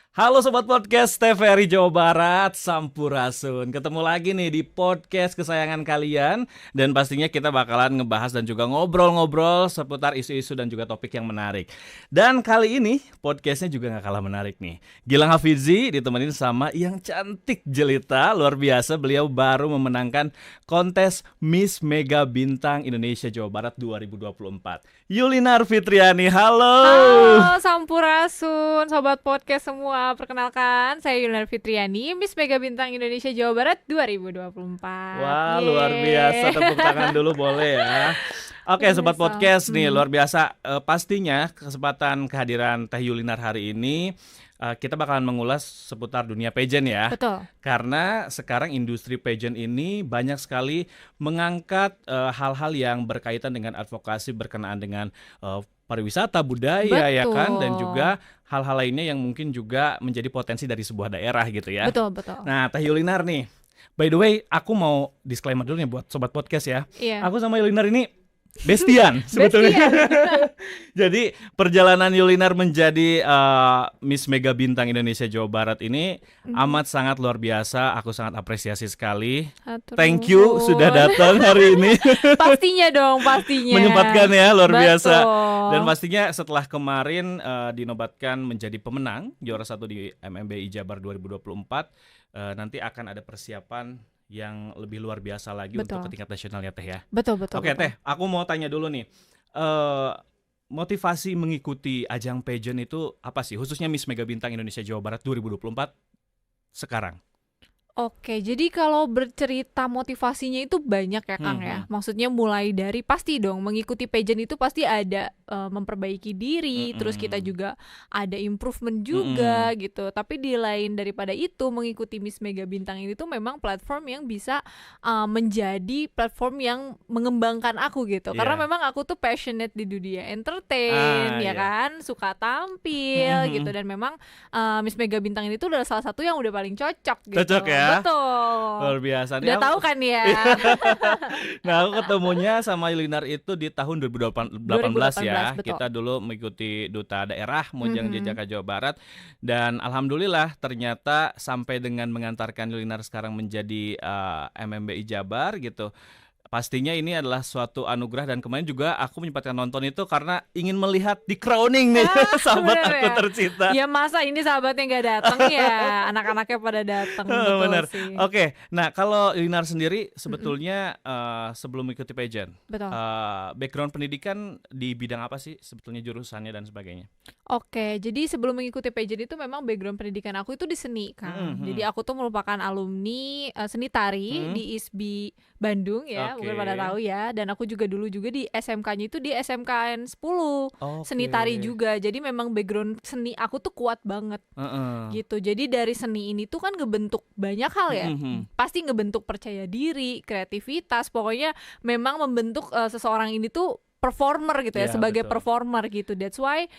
Halo Sobat Podcast TVRI Jawa Barat, Sampurasun. Ketemu lagi nih di podcast kesayangan kalian. Dan pastinya kita bakalan ngebahas dan juga ngobrol-ngobrol seputar isu-isu dan juga topik yang menarik. Dan kali ini podcastnya juga gak kalah menarik nih. Gilang Hafidzi ditemenin sama yang cantik jelita. Luar biasa, beliau baru memenangkan kontes Miss Mega Bintang Indonesia Jawa Barat 2024. Yulinar Fitriani, halo. Halo Sampurasun, Sobat Podcast semua. Perkenalkan, saya Yulinar Fitriani, Miss Mega Bintang Indonesia Jawa Barat 2024. Wah, luar biasa. Tepuk tangan dulu boleh ya. Oke, Sobat Boleh, Podcast nih, luar biasa. Pastinya kesempatan kehadiran Teh Yulinar hari ini kita bakalan mengulas seputar dunia pageant ya. Betul. Karena sekarang industri pageant ini banyak sekali mengangkat hal-hal yang berkaitan dengan advokasi berkenaan dengan pariwisata, budaya ya kan, dan juga hal-hal lainnya yang mungkin juga menjadi potensi dari sebuah daerah gitu ya. Betul. Nah, Teh Yulinar nih, by the way, aku mau disclaimer dulu nih buat Sobat Podcast ya. Iya. Aku sama Yulinar ini bestian sebetulnya. Jadi perjalanan Yulinar menjadi Miss Mega Bintang Indonesia Jawa Barat ini amat sangat luar biasa. Aku sangat apresiasi sekali. Thank you sudah datang hari ini. Pastinya dong, pastinya. Menyempatkan ya, luar biasa. Betul. Dan pastinya setelah kemarin dinobatkan menjadi pemenang juara 1 di MMBI Jabar 2024, nanti akan ada persiapan yang lebih luar biasa lagi untuk ke tingkat nasional ya Teh ya. Betul. Oke Teh, aku mau tanya dulu nih, motivasi mengikuti ajang pageant itu apa sih? Khususnya Miss Mega Bintang Indonesia Jawa Barat 2024 sekarang. Oke, jadi kalau bercerita motivasinya itu banyak ya Kang ya. Maksudnya mulai dari pasti dong mengikuti pageant itu pasti ada memperbaiki diri, terus kita juga ada improvement juga gitu. Tapi di lain daripada itu mengikuti Miss Mega Bintang ini tuh memang platform yang bisa menjadi platform yang mengembangkan aku gitu. Karena memang aku tuh passionate di dunia entertain ya kan, suka tampil gitu, dan memang Miss Mega Bintang ini tuh adalah salah satu yang udah paling cocok gitu. Cocok ya? Betul. Luar biasa. Udah tahu kan ya. Nah, aku ketemunya sama Yulinar itu di tahun 2018 ya. Betul. Kita dulu mengikuti Duta Daerah Mojang Jajaka Jawa Barat. Dan alhamdulillah ternyata sampai dengan mengantarkan Yulinar sekarang menjadi MMBI Jabar gitu. Pastinya ini adalah suatu anugerah, dan kemarin juga aku menyempatkan nonton itu karena ingin melihat di crowning nih sahabat aku ya? tercinta. Ya masa ini sahabatnya nggak datang ya, anak-anaknya pada datang. Benar. Sih. Oke, nah kalau Yulinar sendiri sebetulnya sebelum mengikuti pageant, background pendidikan di bidang apa sih sebetulnya, jurusannya dan sebagainya? Oke, jadi sebelum mengikuti pageant itu memang background pendidikan aku itu di seni kan. Jadi aku tuh merupakan alumni seni tari di ISBI Bandung ya, mungkin pada tahu ya. Dan aku juga dulu di SMK-nya itu di SMKN 10 seni tari juga. Jadi memang background seni aku tuh kuat banget gitu. Jadi dari seni ini tuh kan ngebentuk banyak hal ya. Pasti ngebentuk percaya diri, kreativitas. Pokoknya memang membentuk seseorang ini tuh performer gitu ya, sebagai performer gitu. That's why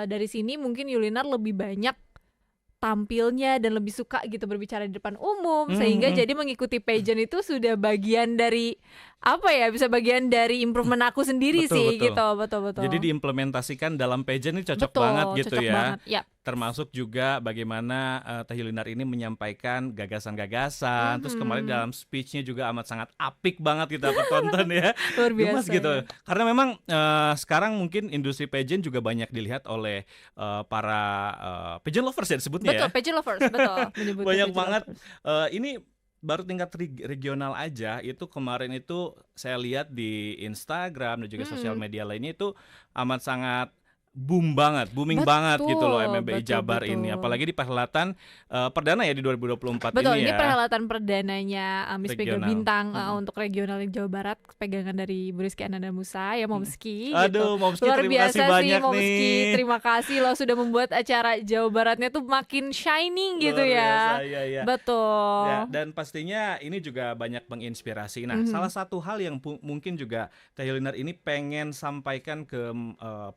dari sini mungkin Yulinar lebih banyak tampilnya dan lebih suka gitu berbicara di depan umum, sehingga jadi mengikuti pageant itu sudah bagian dari apa ya, bisa bagian dari improvement aku sendiri sih. Gitu. Betul. Jadi diimplementasikan dalam pageant ini cocok banget gitu ya. Banget. Yep. Termasuk juga bagaimana Teh Yulinar ini menyampaikan gagasan-gagasan. Terus kemarin dalam speech-nya juga amat sangat apik banget kita tonton ya. Luar biasa. Gemas gitu. Ya. Karena memang sekarang mungkin industri pageant juga banyak dilihat oleh para pageant lovers ya disebutnya. Betul, pageant lovers, betul. Banyak banget. Ini baru tingkat regional aja, itu kemarin itu saya lihat di Instagram dan juga sosial media lainnya itu amat sangat booming banget gitu loh MMBI Jabar ini, apalagi di perhelatan perdana ya di 2024 betul, ini ya. Ini perhelatan perdananya Miss Mega Bintang untuk regional Jawa Barat, pegangan dari Bu Rizky Ananda Musa ya, Momski. Aduh, gitu. Momski, luar terima biasa kasih sih banyak Momski, nih. terima kasih loh sudah membuat acara Jawa Baratnya tuh makin shining gitu ya. Iya. Betul. Ya, dan pastinya ini juga banyak menginspirasi. Nah, salah satu hal yang mungkin juga Teh Yulinar ini pengen sampaikan ke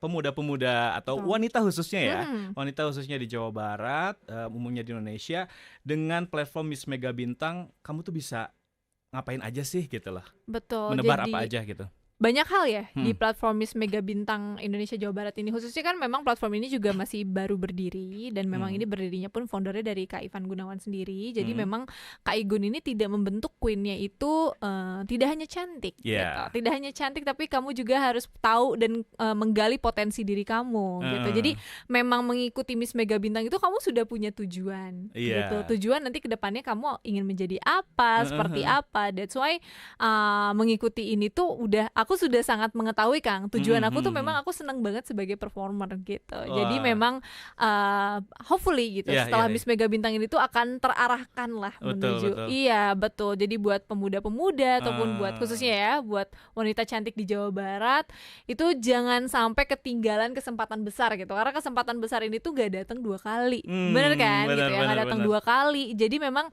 pemuda-pemuda atau wanita khususnya ya, wanita khususnya di Jawa Barat, umumnya di Indonesia, dengan platform Miss Mega Bintang, kamu tuh bisa ngapain aja sih gitu loh. Betul. Menebar apa aja gitu. banyak hal ya di platform Miss Mega Bintang Indonesia Jawa Barat ini, khususnya kan memang platform ini juga masih baru berdiri dan memang ini berdirinya pun foundernya dari Kak Ivan Gunawan sendiri. Jadi memang Kak Igun ini tidak membentuk queennya itu tidak hanya cantik gitu. Tidak hanya cantik tapi kamu juga harus tahu dan menggali potensi diri kamu gitu. Jadi memang mengikuti Miss Mega Bintang itu kamu sudah punya tujuan gitu. Tujuan nanti kedepannya kamu ingin menjadi apa, seperti apa. That's why mengikuti ini tuh aku sudah sangat mengetahui Kang. Tujuan aku tuh memang aku senang banget sebagai performer gitu. Jadi memang hopefully gitu setelah Miss Mega Bintang ini tuh akan terarahkan lah menuju. Iya betul. Jadi buat pemuda-pemuda ataupun buat khususnya ya buat wanita cantik di Jawa Barat itu jangan sampai ketinggalan kesempatan besar gitu. Karena kesempatan besar ini tuh gak datang 2 kali. Bener kan gitu ya, gak datang 2 kali. Jadi memang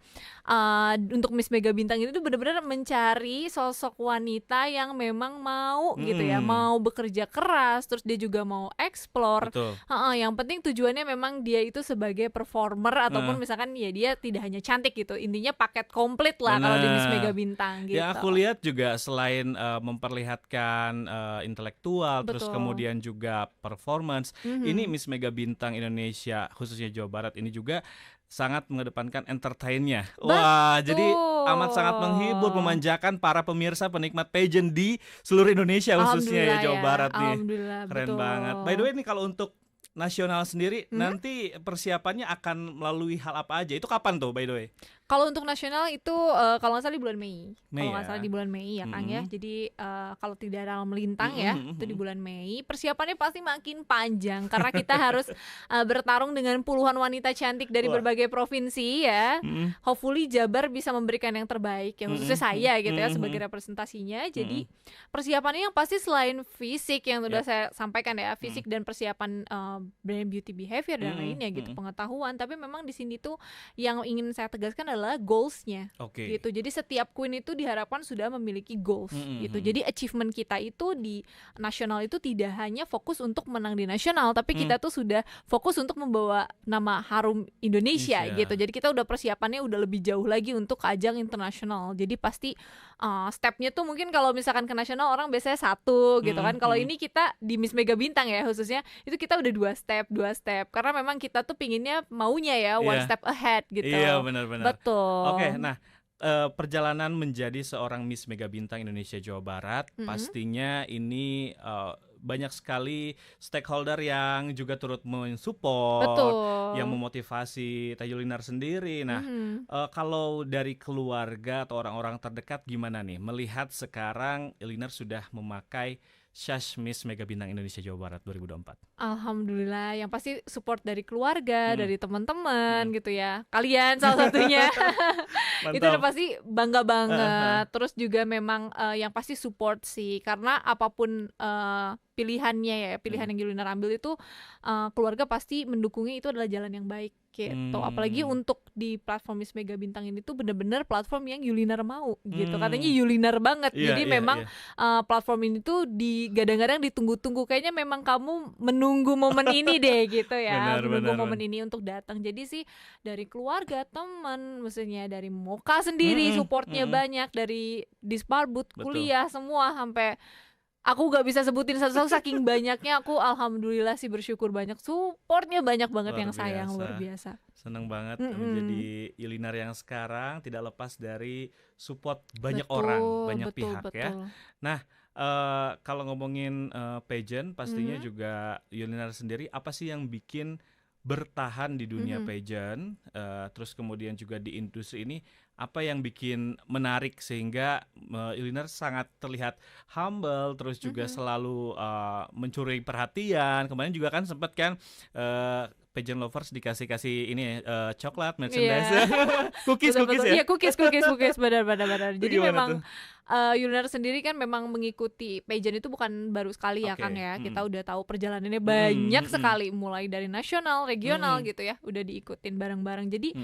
untuk Miss Mega Bintang ini tuh benar-benar mencari sosok wanita yang memang mau gitu ya, mau bekerja keras, terus dia juga mau explore. Yang penting tujuannya memang dia itu sebagai performer ataupun misalkan ya dia tidak hanya cantik gitu, intinya paket komplit lah kalau di Miss Mega Bintang gitu. Ya aku lihat juga selain memperlihatkan intelektual, terus kemudian juga performance, ini Miss Mega Bintang Indonesia khususnya Jawa Barat ini juga sangat mengedepankan entertainnya. Wah, jadi amat sangat menghibur, memanjakan para pemirsa penikmat pageant di seluruh Indonesia khususnya ya Jawa Barat nih. Keren banget. By the way nih kalau untuk nasional sendiri nanti persiapannya akan melalui hal apa aja? Itu kapan tuh by the way? Kalau untuk nasional itu kalau nggak salah di bulan Mei. Kalau nggak salah di bulan Mei ya Kang ya. Jadi kalau tidak dalam melintang ya itu di bulan Mei. Persiapannya pasti makin panjang karena kita harus bertarung dengan puluhan wanita cantik dari berbagai provinsi ya. Hopefully Jabar bisa memberikan yang terbaik ya khususnya saya gitu ya sebagai representasinya. Jadi persiapannya yang pasti selain fisik yang sudah saya sampaikan ya, fisik dan persiapan brand beauty behavior dan lainnya gitu, pengetahuan. Tapi memang di sini tuh yang ingin saya tegaskan adalah goals-nya gitu. Jadi setiap queen itu diharapkan sudah memiliki goals gitu. Jadi achievement kita itu di nasional itu tidak hanya fokus untuk menang di nasional, tapi kita tuh sudah fokus untuk membawa nama harum Indonesia gitu. Jadi kita udah persiapannya udah lebih jauh lagi untuk ajang internasional. Jadi pasti stepnya tuh mungkin kalau misalkan ke nasional orang biasanya 1 gitu kan. Kalau ini kita di Miss Mega Bintang ya khususnya itu kita udah 2 step karena memang kita tuh pinginnya maunya ya one step ahead gitu. Iya benar-benar. Betul. Oke, nah perjalanan menjadi seorang Miss Mega Bintang Indonesia Jawa Barat pastinya ini banyak sekali stakeholder yang juga turut mensupport, yang memotivasi Teh Yulinar sendiri. Nah, kalau dari keluarga atau orang-orang terdekat gimana nih melihat sekarang Yulinar sudah memakai Sash Miss Mega Bintang Indonesia Jawa Barat 2024? Alhamdulillah, yang pasti support dari keluarga, dari teman-teman gitu ya. Kalian salah satunya. Itu udah pasti bangga banget. Terus juga memang yang pasti support sih, karena apapun pilihannya ya, pilihan yang Yulinar ambil itu keluarga pasti mendukungnya itu adalah jalan yang baik gitu. Apalagi untuk di platform Miss Mega Bintang ini tuh bener-bener platform yang Yulinar mau gitu. Katanya Yulinar banget. Jadi memang platform ini tuh gadang-gadang ditunggu-tunggu. Kayaknya memang kamu menunggu momen ini deh gitu ya. Menunggu momen ini untuk datang. Jadi sih dari keluarga, teman, maksudnya dari Moka sendiri supportnya banyak, dari Disparbud, kuliah semua sampai aku gak bisa sebutin satu-satu saking banyaknya. Aku alhamdulillah sih bersyukur banyak, supportnya banyak banget yang sayang, luar biasa. Seneng banget menjadi Yulinar yang sekarang tidak lepas dari support banyak orang, banyak pihak ya. Nah, kalau ngomongin pageant pastinya juga Yulinar sendiri apa sih yang bikin bertahan di dunia pageant, terus kemudian juga di industri ini, apa yang bikin menarik sehingga Yulinar sangat terlihat humble, terus juga selalu mencuri perhatian. Kemarin juga kan sempat kan pageant lovers dikasih ini coklat, merchandise, cookies ya. Iya, cookies benar. Jadi memang Yulinar sendiri kan memang mengikuti pageant itu bukan baru sekali ya Kang ya. Kita udah tahu perjalanannya banyak sekali, mulai dari nasional, regional gitu ya, udah diikutin bareng-bareng. Jadi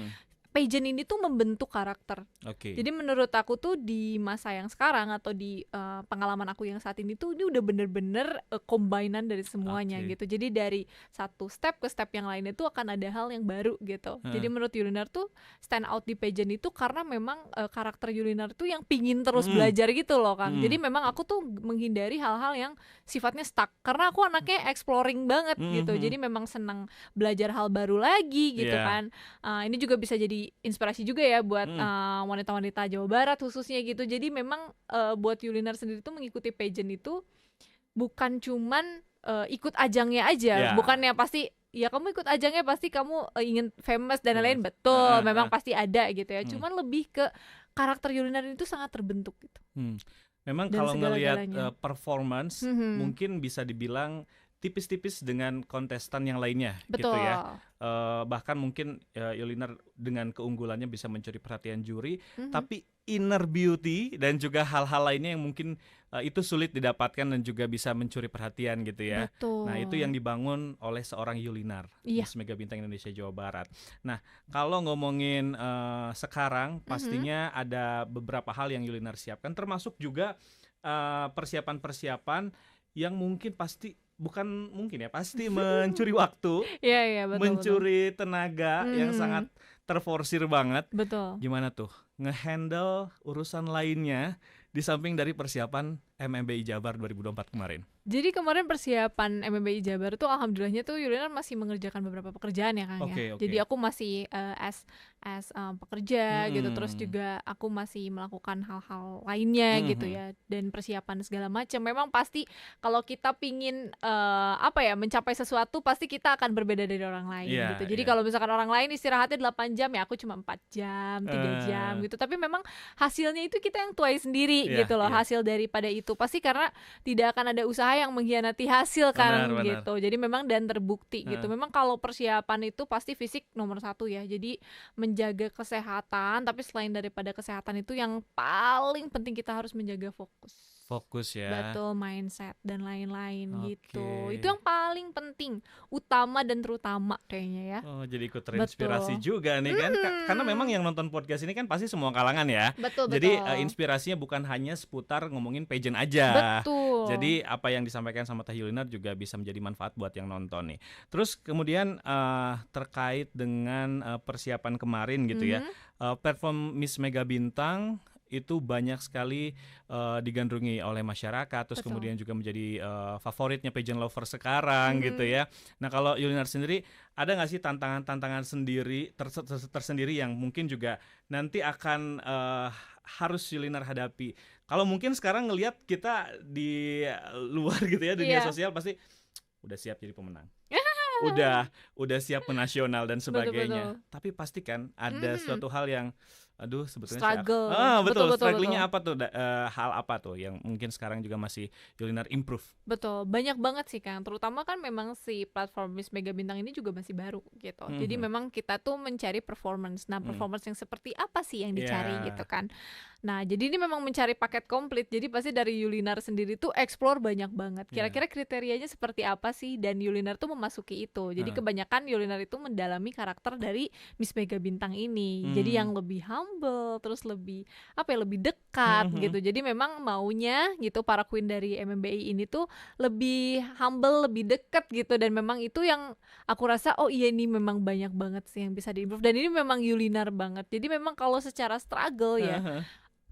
pageant ini tuh membentuk karakter. Oke. Jadi menurut aku tuh di masa yang sekarang atau di pengalaman aku yang saat ini tuh ini udah bener-bener kombinan dari semuanya Oke. gitu. Jadi dari satu step ke step yang lainnya tuh akan ada hal yang baru gitu. Jadi menurut Yulinar tuh stand out di pageant itu karena memang karakter Yulinar tuh yang pingin terus belajar gitu loh Kang. Jadi memang aku tuh menghindari hal-hal yang sifatnya stuck karena aku anaknya exploring banget gitu. Jadi memang senang belajar hal baru lagi gitu kan. Ini juga bisa jadi inspirasi juga ya buat wanita-wanita Jawa Barat khususnya gitu. Jadi memang buat Yulinar sendiri tuh mengikuti pageant itu bukan cuman ikut ajangnya aja, bukannya pasti ya kamu ikut ajangnya pasti kamu ingin famous dan lain-lain, betul, memang pasti ada gitu ya. Cuman lebih ke karakter Yulinar itu sangat terbentuk gitu. Memang Dan kalau ngelihat segala-galanya. performance mungkin bisa dibilang tipis-tipis dengan kontestan yang lainnya Betul. gitu ya. Bahkan mungkin Yulinar dengan keunggulannya bisa mencuri perhatian juri, tapi inner beauty dan juga hal-hal lainnya yang mungkin itu sulit didapatkan dan juga bisa mencuri perhatian gitu ya. Betul. Nah, itu yang dibangun oleh seorang Yulinar, Miss Mega Bintang Indonesia Jawa Barat. Nah, kalau ngomongin sekarang pastinya ada beberapa hal yang Yulinar siapkan, termasuk juga persiapan-persiapan yang mungkin pasti pasti mencuri waktu, Iya, betul. mencuri tenaga yang sangat terforsir banget. Betul. Gimana tuh ngehandle urusan lainnya di samping dari persiapan MMBI Jabar 2024 kemarin? Jadi kemarin persiapan MMBI Jabar tuh alhamdulillahnya tuh Yulinar masih mengerjakan beberapa pekerjaan ya Kang ya. Jadi aku masih as pekerja gitu, terus juga aku masih melakukan hal-hal lainnya gitu ya, dan persiapan segala macam. Memang pasti kalau kita pingin mencapai sesuatu pasti kita akan berbeda dari orang lain gitu. Jadi kalau misalkan orang lain istirahatnya 8 jam ya aku cuma 4 jam, 3 jam gitu. Tapi memang hasilnya itu kita yang tuai sendiri gitu loh. Hasil daripada itu pasti karena tidak akan ada usaha yang mengkhianati hasil kan gitu. Jadi memang dan terbukti gitu. Memang kalau persiapan itu pasti fisik nomor 1 ya. Jadi menjaga kesehatan, tapi selain daripada kesehatan itu yang paling penting kita harus menjaga fokus ya. Betul, mindset dan lain-lain gitu. Itu yang paling penting, utama dan terutama kayaknya ya. Jadi ikut terinspirasi juga nih kan. Karena memang yang nonton podcast ini kan pasti semua kalangan ya. Betul. Jadi inspirasinya bukan hanya seputar ngomongin pageant aja. Betul. Jadi apa yang disampaikan sama Teh Yulinar juga bisa menjadi manfaat buat yang nonton nih. Terus kemudian terkait dengan persiapan kemarin gitu ya. Perform Miss Mega Bintang itu banyak sekali digandrungi oleh masyarakat, terus kemudian juga menjadi favoritnya pageant lover sekarang gitu ya. Nah, kalau Yulinar sendiri ada nggak sih tantangan-tantangan sendiri tersendiri yang mungkin juga nanti akan harus Yulinar hadapi? Kalau mungkin sekarang ngelihat kita di luar gitu ya, dunia sosial pasti udah siap jadi pemenang. udah siap menasional dan sebagainya. Betul. Tapi pastikan ada suatu hal yang sebetulnya struggle. Betul. Struggle-nya apa tuh? Hal apa tuh yang mungkin sekarang juga masih Yulinar improve? Betul, banyak banget sih Kang. Terutama kan memang si platform Miss Mega Bintang ini juga masih baru gitu. Jadi memang kita tuh mencari performance. Nah, performance yang seperti apa sih yang dicari gitu kan. Nah, jadi ini memang mencari paket komplit. Jadi pasti dari Yulinar sendiri tuh explore banyak banget. Kira-kira kriterianya seperti apa sih? Dan Yulinar tuh memasuki itu. Jadi kebanyakan Yulinar itu mendalami karakter dari Miss Mega Bintang ini. Jadi yang lebih humble, terus lebih lebih dekat gitu. Jadi memang maunya gitu para queen dari MMBI ini tuh lebih humble, lebih dekat gitu. Dan memang itu yang aku rasa ini memang banyak banget sih yang bisa diimprove. Dan ini memang Yulinar banget. Jadi memang kalau secara struggle ya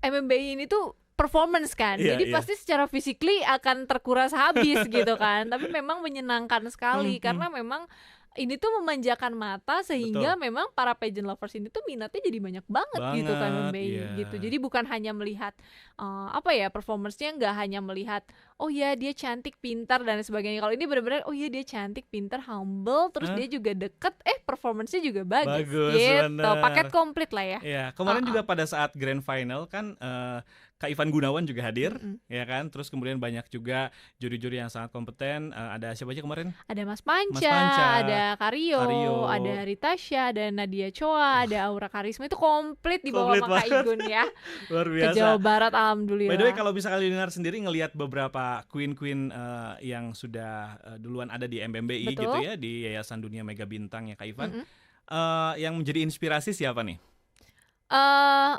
MMBI ini tuh performance kan, jadi pasti secara physically akan terkuras habis gitu kan. Tapi memang menyenangkan sekali karena memang ini tuh memanjakan mata sehingga memang para pageant lovers ini tuh minatnya jadi banyak banget gitu kan MMBI gitu. Jadi bukan hanya melihat performance-nya nggak hanya melihat dia cantik, pintar dan sebagainya. Kalau ini benar-benar dia cantik, pintar, humble, terus dia juga deket, performance-nya juga bagus gitu. Bener. Paket komplit lah ya. Iya, kemarin juga pada saat grand final kan Kak Ivan Gunawan juga hadir, ya kan. Terus kemudian banyak juga juri-juri yang sangat kompeten. Ada siapa aja kemarin? Ada Mas Panca, ada Karyo, ada Ritasha, ada Nadia Choa, ada Aura Karisma. Itu komplit di bawah Kak Igun ya. Luar biasa. Ke Jawa Barat, alhamdulillah. By the way, kalau misalkan Yulinar sendiri ngelihat beberapa queen-queen yang sudah duluan ada di MMBI gitu ya, di Yayasan Dunia Mega Bintang ya Kak Ivan, yang menjadi inspirasi siapa nih?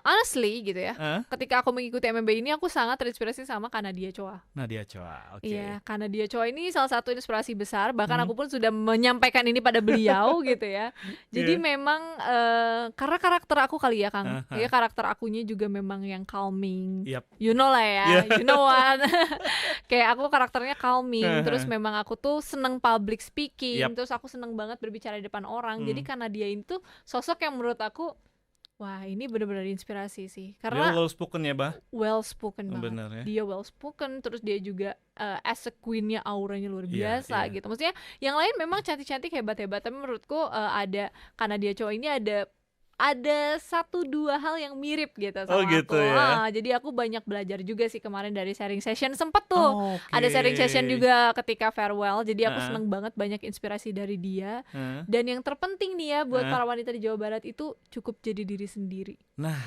Honestly gitu ya. Hah? Ketika aku mengikuti MMB ini aku sangat terinspirasi sama Kanadia Choa. Nadia Choa, oke. Iya, Kanadia Choa ini salah satu inspirasi besar. Bahkan aku pun sudah menyampaikan ini pada beliau gitu ya. Jadi memang karena karakter aku kali ya Kang. Ya karakter akunya juga memang yang calming. Yap. You know lah ya, you know what. Kayak aku karakternya calming. Terus memang aku tuh seneng public speaking. Terus aku seneng banget berbicara di depan orang. Jadi Kanadia itu sosok yang menurut aku, wah ini benar-benar inspirasi sih. Karena dia well spoken ya, Bah? Well spoken banget. Bener ya. Dia well spoken, terus dia juga as a queen-nya auranya luar biasa gitu. Maksudnya yang lain memang cantik-cantik hebat-hebat, tapi menurutku Kanadia Choa ini ada 1-2 hal yang mirip gitu sama gitu aku. ya. Jadi aku banyak belajar juga sih kemarin dari sharing session, sempet tuh ada sharing session juga ketika farewell. Jadi aku seneng banget, banyak inspirasi dari dia. Dan yang terpenting nih ya buat para wanita di Jawa Barat itu cukup jadi diri sendiri. Nah,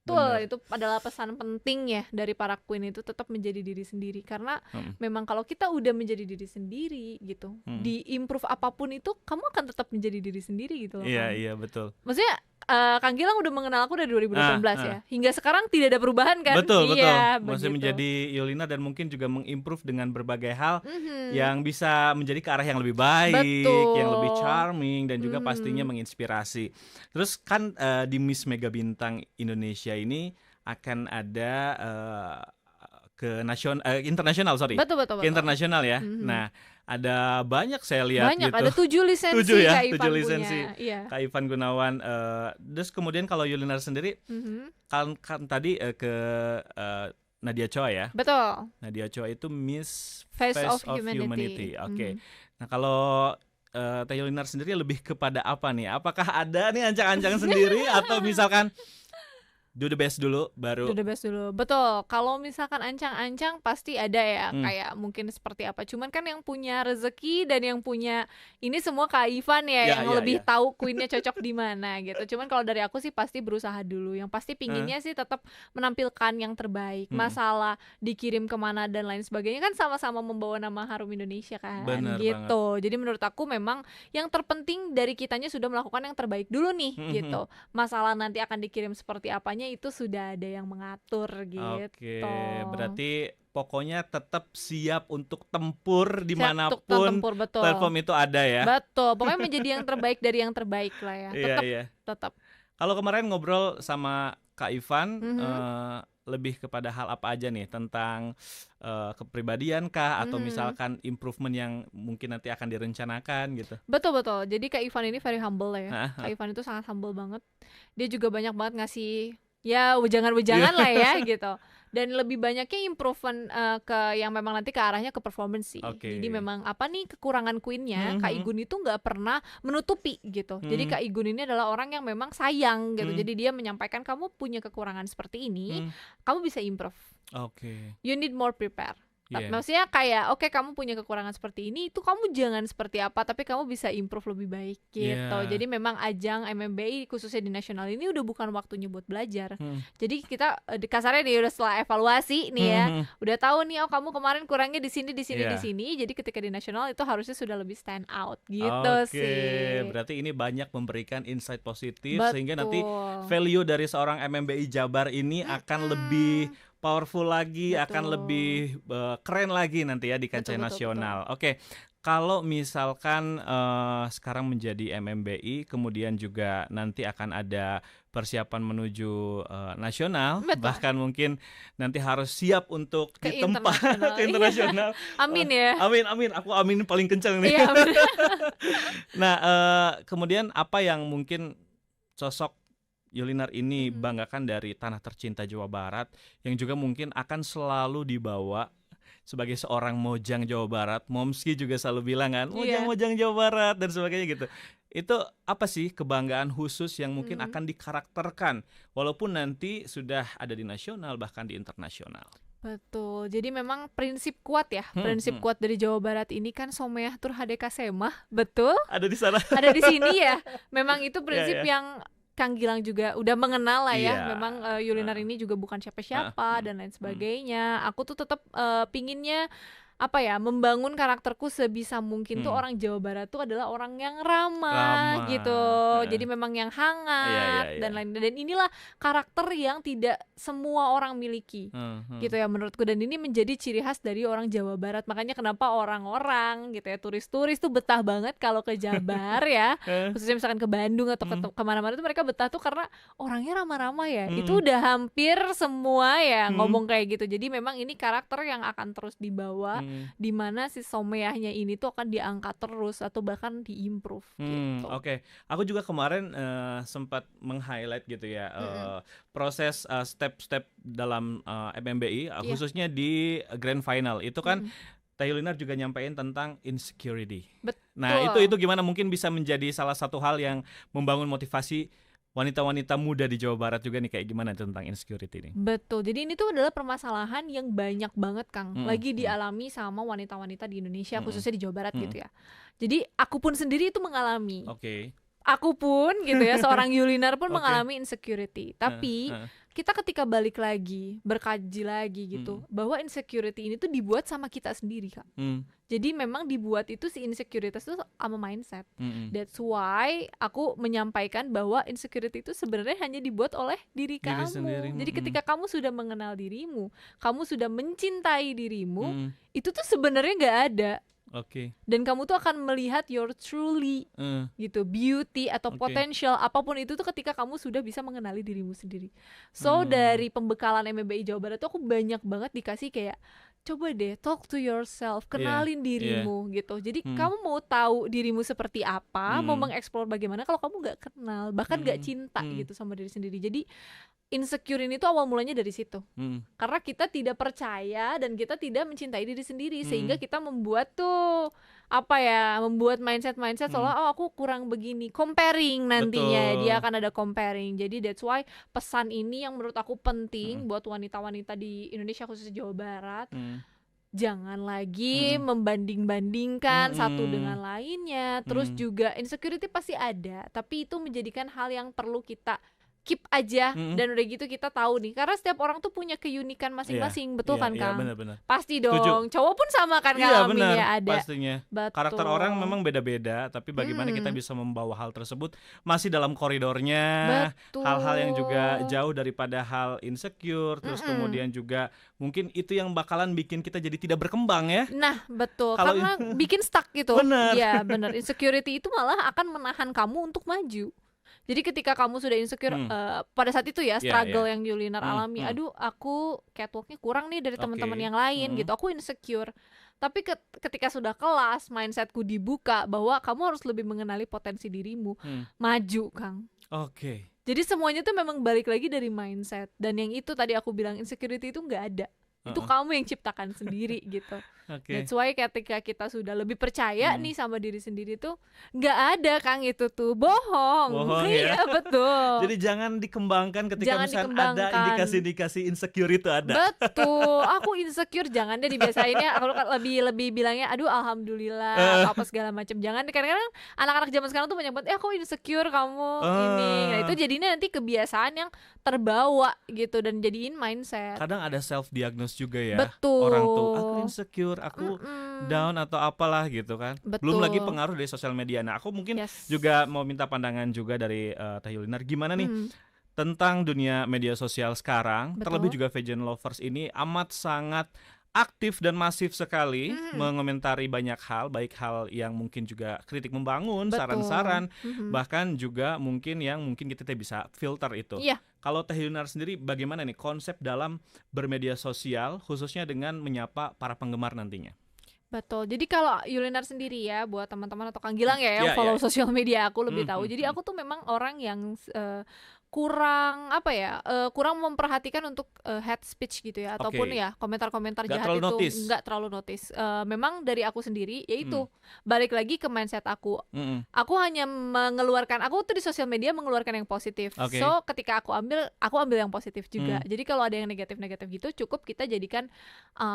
betul, itu adalah pesan penting ya dari para queen, itu tetap menjadi diri sendiri. Karena memang kalau kita udah menjadi diri sendiri gitu, di improve apapun itu kamu akan tetap menjadi diri sendiri gitu loh. Iya betul. Maksudnya Kang Gilang udah mengenal aku dari 2018 ya. Hingga sekarang tidak ada perubahan kan? Betul. Iya, masih menjadi Yolina dan mungkin juga mengimprove dengan berbagai hal yang bisa menjadi ke arah yang lebih baik, yang lebih charming dan juga pastinya menginspirasi. Terus kan di Miss Mega Bintang Indonesia ini akan ada ke internasional, Betul. ke internasional ya. Nah, ada banyak saya lihat banyak, gitu. ada 7 lisensi 7 ya, Kak Ivan 7 lisensi. punya. Iya. Kak Ivan Gunawan. Terus kemudian kalau Yolina sendiri kan tadi ke Nadia Choa ya. Betul. Nadia Choa itu Miss Face of Humanity. Oke. Nah, kalau Teh Yolina sendiri lebih kepada apa nih? Apakah ada nih ancang-ancang sendiri atau misalkan do the best dulu baru. Do the best dulu. Betul. Kalau misalkan ancang-ancang pasti ada ya, kayak mungkin seperti apa. Cuman kan yang punya rezeki dan yang punya ini semua Kak Ivan ya, yang lebih tahu queennya cocok di mana gitu. Cuman kalau dari aku sih pasti berusaha dulu. Yang pasti pinginnya sih tetap menampilkan yang terbaik. Masalah dikirim kemana dan lain sebagainya kan sama-sama membawa nama harum Indonesia kan. Bener gitu. banget. Jadi menurut aku memang yang terpenting dari kitanya sudah melakukan yang terbaik dulu nih gitu. Masalah nanti akan dikirim seperti apanya itu sudah ada yang mengatur gitu. Oke, berarti pokoknya tetap siap untuk tempur dimanapun platform itu ada ya. Betul, pokoknya menjadi yang terbaik dari yang terbaik lah ya. Tetap. Kalau kemarin ngobrol sama Kak Ivan, lebih kepada hal apa aja nih tentang kepribadian kah atau misalkan improvement yang mungkin nanti akan direncanakan gitu. Betul. Jadi Kak Ivan ini very humble lah ya. Kak Ivan itu sangat humble banget. Dia juga banyak banget ngasih ya wejangan-wejangan lah ya gitu. Dan lebih banyaknya improvement ke yang memang nanti ke arahnya ke performance sih. Jadi memang apa nih kekurangan queennya, Kak Igun itu nggak pernah menutupi gitu. Jadi Kak Igun ini adalah orang yang memang sayang gitu. Jadi dia menyampaikan kamu punya kekurangan seperti ini, kamu bisa improve. You need more prepare. Maksudnya kayak oke, kamu punya kekurangan seperti ini, itu kamu jangan seperti apa, tapi kamu bisa improve lebih baik gitu. Jadi memang ajang MMBI khususnya di nasional ini udah bukan waktunya buat belajar. Jadi kita kasarnya nih udah setelah evaluasi nih ya, udah tahu nih kamu kemarin kurangnya di sini. Jadi ketika di nasional itu harusnya sudah lebih stand out gitu sih. Berarti ini banyak memberikan insight positif sehingga nanti value dari seorang MMBI Jabar ini akan lebih powerful lagi, akan lebih keren lagi nanti ya di kancah nasional. Oke, kalau misalkan sekarang menjadi MMBI, kemudian juga nanti akan ada persiapan menuju nasional, bahkan mungkin nanti harus siap untuk ditempa ke internasional. Amin ya. Amin. Aku amin paling kencang nih. Nah, kemudian apa yang mungkin sosok Yolinar ini banggakan dari tanah tercinta Jawa Barat yang juga mungkin akan selalu dibawa sebagai seorang mojang Jawa Barat. Momski juga selalu bilang kan, mojang Jawa Barat dan sebagainya gitu. Itu apa sih kebanggaan khusus yang mungkin akan dikarakterkan walaupun nanti sudah ada di nasional bahkan di internasional? Betul, jadi memang prinsip kuat ya, prinsip kuat dari Jawa Barat ini kan Someah Tur Hadeka Semah, betul? Ada di sana. Ada di sini ya, memang itu prinsip yang Kang Gilang juga udah mengenal lah ya. Memang Yolinar ini juga bukan siapa-siapa dan lain sebagainya. Aku tuh tetap pinginnya membangun karakterku sebisa mungkin tuh orang Jawa Barat tuh adalah orang yang ramah gitu. Jadi memang yang hangat dan lain-lain. Dan inilah karakter yang tidak semua orang miliki gitu ya menurutku. Dan ini menjadi ciri khas dari orang Jawa Barat. Makanya kenapa orang-orang gitu ya, turis-turis tuh betah banget kalau ke Jabar ya. Khususnya misalkan ke Bandung atau kemana-mana tuh mereka betah tuh karena orangnya ramah-ramah ya. Itu udah hampir semua ya ngomong kayak gitu. Jadi memang ini karakter yang akan terus dibawa, di mana si Someyahnya ini tuh akan diangkat terus atau bahkan diimprove gitu. Oke. Aku juga kemarin sempat meng-highlight gitu ya proses step-step dalam MMBI khususnya di Grand Final itu kan Teh Yulinar juga nyampein tentang insecurity. Betul. Nah itu gimana mungkin bisa menjadi salah satu hal yang membangun motivasi wanita-wanita muda di Jawa Barat juga nih, kayak gimana tentang insecurity nih? Betul, jadi ini tuh adalah permasalahan yang banyak banget Kang lagi dialami sama wanita-wanita di Indonesia, khususnya di Jawa Barat gitu ya. Jadi aku pun sendiri itu mengalami. Aku pun gitu ya, seorang Yulinar pun mengalami insecurity. Tapi kita ketika balik lagi, berkaji lagi gitu, bahwa insecurity ini tuh dibuat sama kita sendiri Kak. Jadi memang dibuat itu si insecurity itu sama mindset. That's why aku menyampaikan bahwa insecurity itu sebenarnya hanya dibuat oleh diri kamu sendiri. Jadi ketika kamu sudah mengenal dirimu, kamu sudah mencintai dirimu, itu tuh sebenarnya nggak ada. Dan kamu tuh akan melihat your truly gitu, beauty atau potential apapun itu tuh ketika kamu sudah bisa mengenali dirimu sendiri. So dari pembekalan MMBI Jawa Barat tuh aku banyak banget dikasih kayak, coba deh talk to yourself, kenalin dirimu gitu. Jadi kamu mau tahu dirimu seperti apa, mau mengeksplor bagaimana kalau kamu nggak kenal, bahkan nggak cinta gitu sama diri sendiri. Jadi insecure ini tuh awal mulanya dari situ. Karena kita tidak percaya dan kita tidak mencintai diri sendiri, sehingga kita membuat tuh membuat mindset seolah aku kurang begini, comparing nantinya. Dia akan ada comparing. Jadi that's why pesan ini yang menurut aku penting buat wanita-wanita di Indonesia khususnya Jawa Barat. Jangan lagi membanding-bandingkan satu dengan lainnya. Terus juga insecurity pasti ada, tapi itu menjadikan hal yang perlu kita keep aja, dan udah gitu kita tahu nih, karena setiap orang tuh punya keunikan masing-masing, betul kan Kang? Bener. Pasti dong. Cowok pun sama kan ngalaminnya ada. Pastinya. Betul. Karakter orang memang beda-beda, tapi bagaimana kita bisa membawa hal tersebut masih dalam koridornya. Betul. Hal-hal yang juga jauh daripada hal insecure, terus kemudian juga mungkin itu yang bakalan bikin kita jadi tidak berkembang ya. Nah, betul. Karena bikin stuck gitu. Iya, benar. Insecurity itu malah akan menahan kamu untuk maju. Jadi ketika kamu sudah insecure pada saat itu ya, struggle yang Yulinar alami, aduh aku catwalknya kurang nih dari teman-teman yang lain gitu, aku insecure. Tapi ketika sudah kelas, mindsetku dibuka bahwa kamu harus lebih mengenali potensi dirimu, maju Kang. Jadi semuanya tuh memang balik lagi dari mindset. Dan yang itu tadi aku bilang, insecurity itu nggak ada. Itu kamu yang ciptakan sendiri gitu. That's why ketika kita sudah lebih percaya nih sama diri sendiri tuh nggak ada Kang itu tuh bohong ya? Iya betul. Jadi jangan dikembangkan ketika misalnya ada indikasi-indikasi insecure itu ada. Betul. Aku insecure jangan deh dibiasainnya. Aku lebih bilangnya aduh alhamdulillah apa segala macam. Jangan. Kadang-kadang anak-anak zaman sekarang tuh banyak banget aku insecure kamu ini. Nah itu jadinya nanti kebiasaan yang terbawa gitu dan jadiin mindset. Kadang ada self diagnose juga ya. Betul. Orang tuh aku insecure, aku down atau apalah gitu kan. Betul. Belum lagi pengaruh dari sosial media. Nah aku mungkin juga mau minta pandangan juga dari Teh Yulinar, gimana nih tentang dunia media sosial sekarang. Terlebih juga vegan lovers ini amat sangat aktif dan masif sekali mengomentari banyak hal, baik hal yang mungkin juga kritik membangun, saran-saran, bahkan juga mungkin yang mungkin kita bisa filter itu. Kalau Teh Yulinar sendiri bagaimana nih konsep dalam bermedia sosial, khususnya dengan menyapa para penggemar nantinya? Betul. Jadi kalau Yulinar sendiri ya, buat teman-teman atau Kang Gilang ya yang follow sosial media aku lebih tahu. Jadi aku tuh memang orang yang kurang memperhatikan untuk hate speech gitu ya, ataupun ya komentar-komentar jahat itu nggak terlalu notice. Memang dari aku sendiri yaitu balik lagi ke mindset aku. Aku hanya aku tuh di sosial media mengeluarkan yang positif. So ketika aku ambil yang positif juga. Jadi kalau ada yang negatif-negatif gitu cukup kita jadikan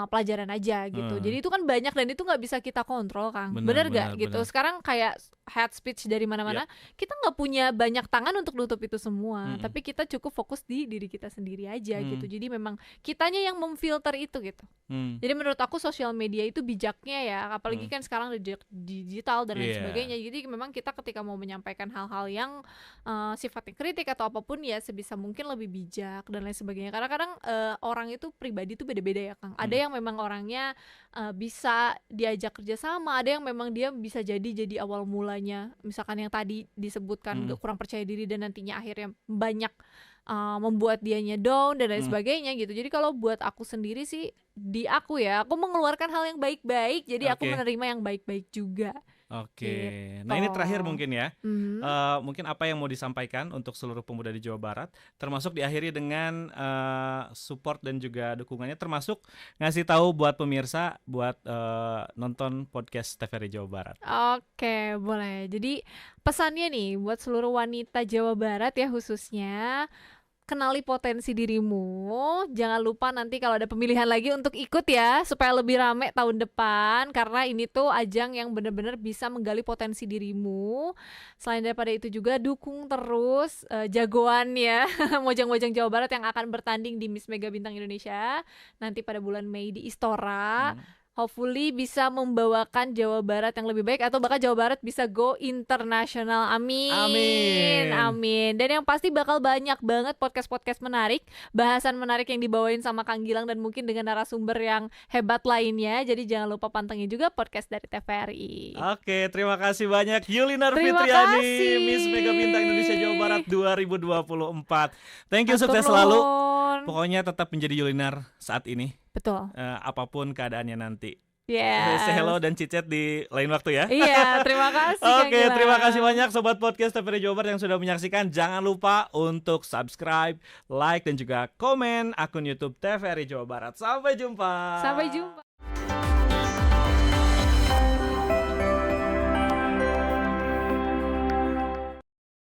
pelajaran aja gitu. Jadi itu kan banyak dan itu nggak bisa kita kontrol Kang. Bener nggak gitu. Sekarang kayak hate speech dari mana-mana, kita nggak punya banyak tangan untuk nutup itu semua. Tapi kita cukup fokus di diri kita sendiri aja gitu. Jadi memang kitanya yang memfilter itu gitu. Jadi menurut aku sosial media itu bijaknya ya, apalagi kan sekarang digital dan lain sebagainya. Jadi memang kita ketika mau menyampaikan hal-hal yang sifatnya kritik atau apapun ya sebisa mungkin lebih bijak dan lain sebagainya. Karena kadang orang itu pribadi itu beda-beda ya Kang. Ada yang memang orangnya bisa diajak kerjasama, ada yang memang dia bisa jadi awal mulanya misalkan yang tadi disebutkan kurang percaya diri dan nantinya akhirnya banyak membuat dianya down dan lain sebagainya gitu. Jadi kalau buat aku sendiri sih di aku ya, aku mengeluarkan hal yang baik-baik, jadi aku menerima yang baik-baik juga. Oke. Nah ini terakhir mungkin ya, mungkin apa yang mau disampaikan untuk seluruh pemuda di Jawa Barat, termasuk diakhiri dengan support dan juga dukungannya, termasuk ngasih tahu buat pemirsa buat nonton podcast TVRI Jawa Barat. Oke, boleh. Jadi pesannya nih buat seluruh wanita Jawa Barat ya khususnya, kenali potensi dirimu. Jangan lupa nanti kalau ada pemilihan lagi untuk ikut ya, supaya lebih rame tahun depan. Karena ini tuh ajang yang benar-benar bisa menggali potensi dirimu. Selain daripada itu juga dukung terus jagoan ya mojang-mojang Jawa Barat yang akan bertanding di Miss Mega Bintang Indonesia nanti pada bulan Mei di Istora. Hopefully bisa membawakan Jawa Barat yang lebih baik atau bahkan Jawa Barat bisa go internasional. Amin. Dan yang pasti bakal banyak banget podcast-podcast menarik, bahasan menarik yang dibawain sama Kang Gilang dan mungkin dengan narasumber yang hebat lainnya. Jadi jangan lupa pantengin juga podcast dari TVRI. Oke, terima kasih banyak Yulinar Fitriani, Miss Mega Bintang Indonesia Jawa Barat 2024. Thank you, sukses selalu. Pokoknya tetap menjadi Yulinar saat ini. Betul. Apapun keadaannya nanti. Yes. Say hello dan chit-chat di lain waktu ya. Iya, terima kasih. Oke, terima kasih banyak Sobat Podcast TVRI Jawa Barat yang sudah menyaksikan. Jangan lupa untuk subscribe, like, dan juga komen akun YouTube TVRI Jawa Barat. Sampai jumpa.